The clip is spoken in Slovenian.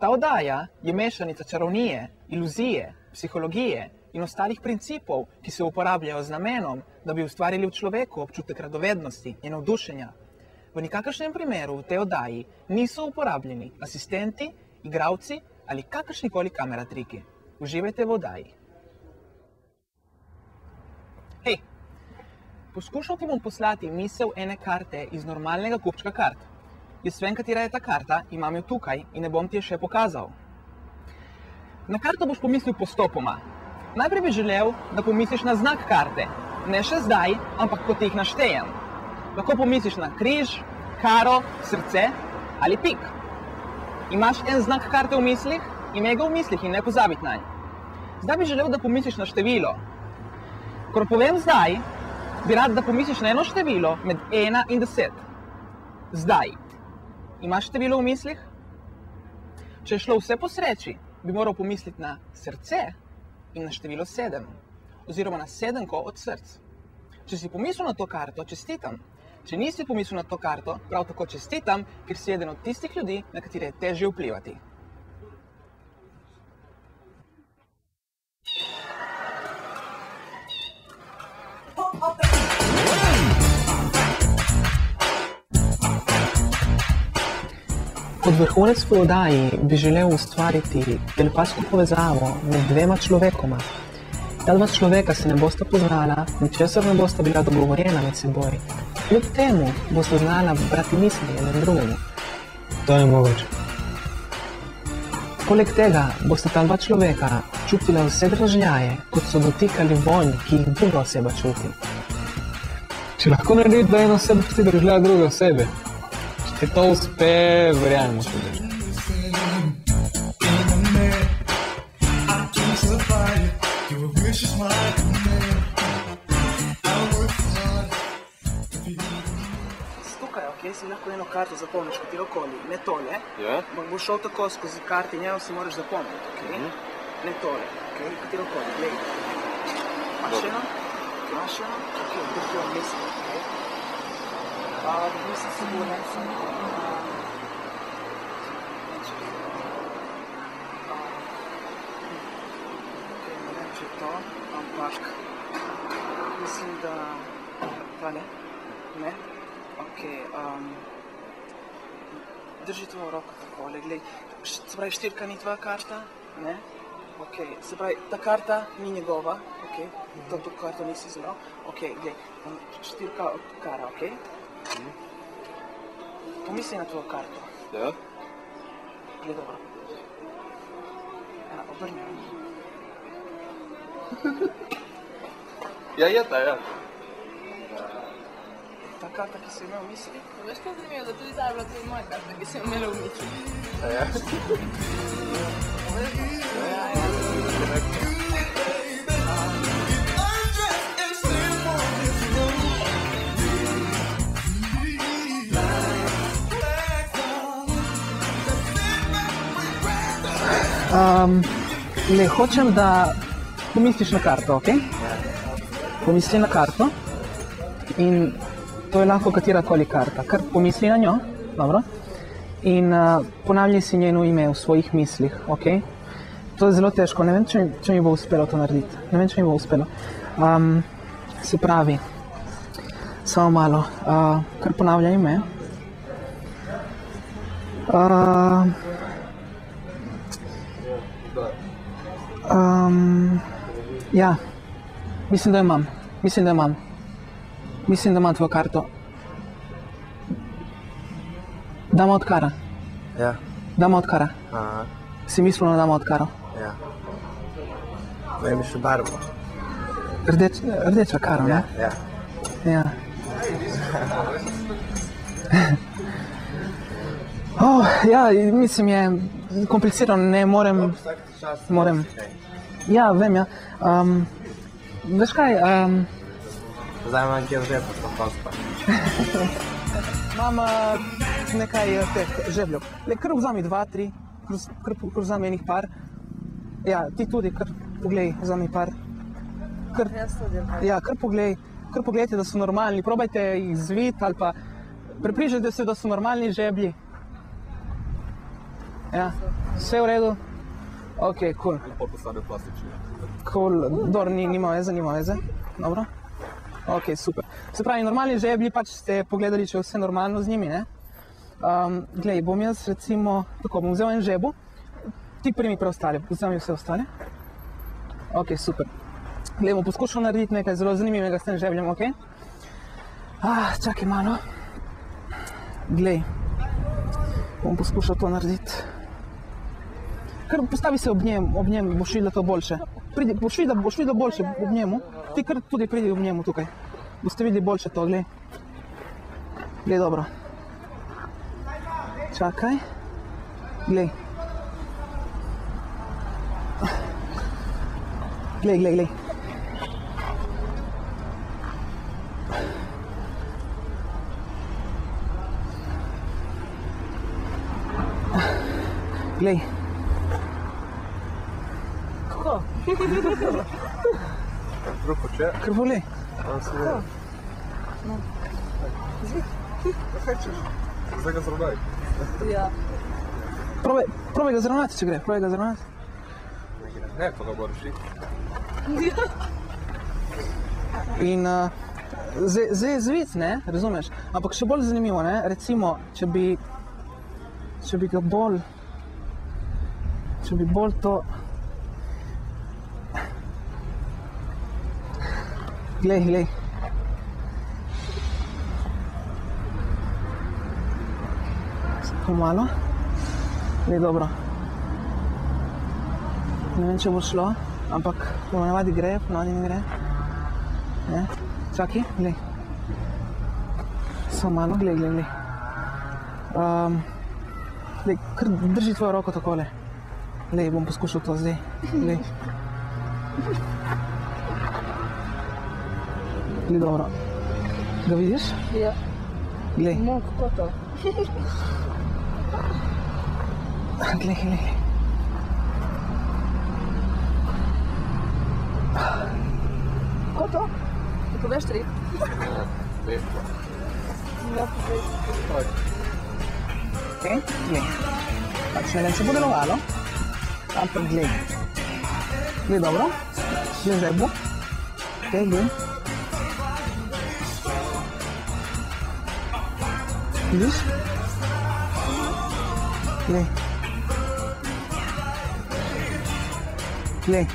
Ta oddaja je mešanica čarovnije, iluzije, psihologije in ostalih principov, ki se uporabljajo z namenom, da bi ustvarili v človeku občutek radovednosti in navdušenja. V nikakršnem primeru v tej oddaji niso uporabljeni asistenti, igralci ali kakršnikoli kameratriki. Uživajte v oddaji. Hej, poskušal ti bom poslati misel ene karte iz normalnega kupčka kart. Jaz vem, katera je ta karta, imam jo tukaj in ne bom ti je še pokazal. Na karto boš pomislil postopoma. Najprej bi želel, da pomisliš na znak karte. Ne še zdaj, ampak ko ti jih naštejem. Lahko pomisliš na križ, karo, srce ali pik. Imaš en znak karte v mislih? Imej ga v mislih in ne pozabiti nanj. Zdaj bi želel, da pomisliš na število. Ko povem zdaj, bi rad, da pomisliš na eno število med 1 in 10. Zdaj. Imaš število v mislih? Če je šlo vse po sreči, bi moral pomisliti na srce in na število 7, oziroma na 7 od src. Če si pomislil na to karto, čestitam. Če nisi pomislil na to karto, prav tako čestitam, ker si eden od tistih ljudi, na katere je težje vplivati. Kot vrhunec v oddaji bi želel ustvariti telepatsko povezavo med dvema človekoma. Ta dva človeka se ne bosta poznala, ničesar ne bosta bila dogovorjena med seboj. Kljub temu bosta znala brati misli eden drugemu. To je mogoče. Poleg tega bosta ta dva človeka čutila vse dražljaje, kot so dotikali vonj, ki jih druga oseba čuti. Če lahko narediti, da ena oseba čuti dražljaje druge osebe, če ti to uspe, verjamem tudi. Tukaj, ok, si lahko eno karto zapomniš, katerokoli, ne tole. Ampak boš šel tako skozi karte in njeno si moraš zapomniti, ok? Ne tole, ok, katerokoli, gledaj. Imaš eno? Imaš eno? Ok, drži vam misli, ok? Mislim siguren sem. Ne vem, če je to, ampak mislim, da tale, ne? Ok, drži tvojo roko takole, glej, se pravi, štirka ni tvoja karta, ne? Ok, se pravi, ta karta ni njegova, ok, to karto nisi zelo, ok, glej, štirka od kara, ok? Pomisli na tvojo karto. Ja? Glej dobro. Obrni. Ja, je ta, ja. Ta karta, ki si imel v misli? Veš, kaj zanimivo, da tudi ta je bila tudi moja karta, ki si imela v misli. Ja? Le, hočem, da pomisliš na karto, ok? Pomisli na karto in to je lahko katerakoli karta. Kar pomisli na njo, dobro? In ponavljaj si njeno ime v svojih mislih, ok? To je zelo težko, ne vem, če mi bo uspelo to narediti. Ne vem, če mi bo uspelo. Se pravi, samo malo, kar ponavljaj ime. Ja, mislim, da imam. Mislim, da imam tvojo karto. Dama od kara. Ja. Dama od kara. Aha. Si mislil na dama od karo? Ja. Povej mi še barvo. Rdeča kara, ne? Ja. Ja. Ja, mislim, je komplicirano, ne morem. Ja, vem, ja. Veš kaj? Zdaj imam kje v žepu, to prospa. Imam nekaj teh žebljev. Kar vzami 2, 3, kar vzami enih par. Ja, ti tudi, kar poglej, vzami par. Ja, kar pogledajte, da so normalni. Probajte jih zviti ali pa prepričajte se, da so normalni žeblji. Ja, vse v redu? Ok, cool. Lepo postavil plastični. Cool, dobro, nima veze. Dobro. Ok, super. Se pravi, normalni žeblji, pač ste pogledali, če je vse normalno z njimi, ne? Glej, bom jaz recimo, tako, bom vzel en žebu, ti primi preostale, vzemi vse ostale. Ok, super. Glej, bom poskušal narediti nekaj zelo zanimivega s tem žebljem, ok? Čakaj malo. Glej, bom poskušal to narediti. Kar postavi se ob njem, boš videla to boljše. Boš videla boljše ob njemu, ti kar tudi pridi ob njemu tukaj. Boste videli boljše to, glej. Glej, dobro. Čakaj. Glej. Glej. Glej. Kako? Drugo če? Krvoli. Kako? Kaj ćeš? Zdaj ga zravnaj. Ja. Probaj ga zravnati, če gre. Probaj ga zravnati. Ne, to ga moraš iti. In zdaj je zvit, ne, razumeš? Ampak še bolj zanimivo, ne, recimo, če bi ga bolj to... Glej. Tako malo. Glej, dobro. Ne vem, če bo šlo, ampak ponavadi gre, ponavadi ne gre. Ne? Čakaj, glej. Samo malo, glej. Glej, kar drži tvojo roko takole. Glej, bom poskušal to zdaj. Glej. Glej, dobro. Ga vidiš? Ja. Glej. No, kako to? Glej. Kako to? Ti poveš tri? Lepo. Ja, povej. Ok, glej. Pač ne vem, če bo delovalo, ampak glej. Glej, dobro. Glej žebu. Ok, glej. Vidiš? Glej. Glej.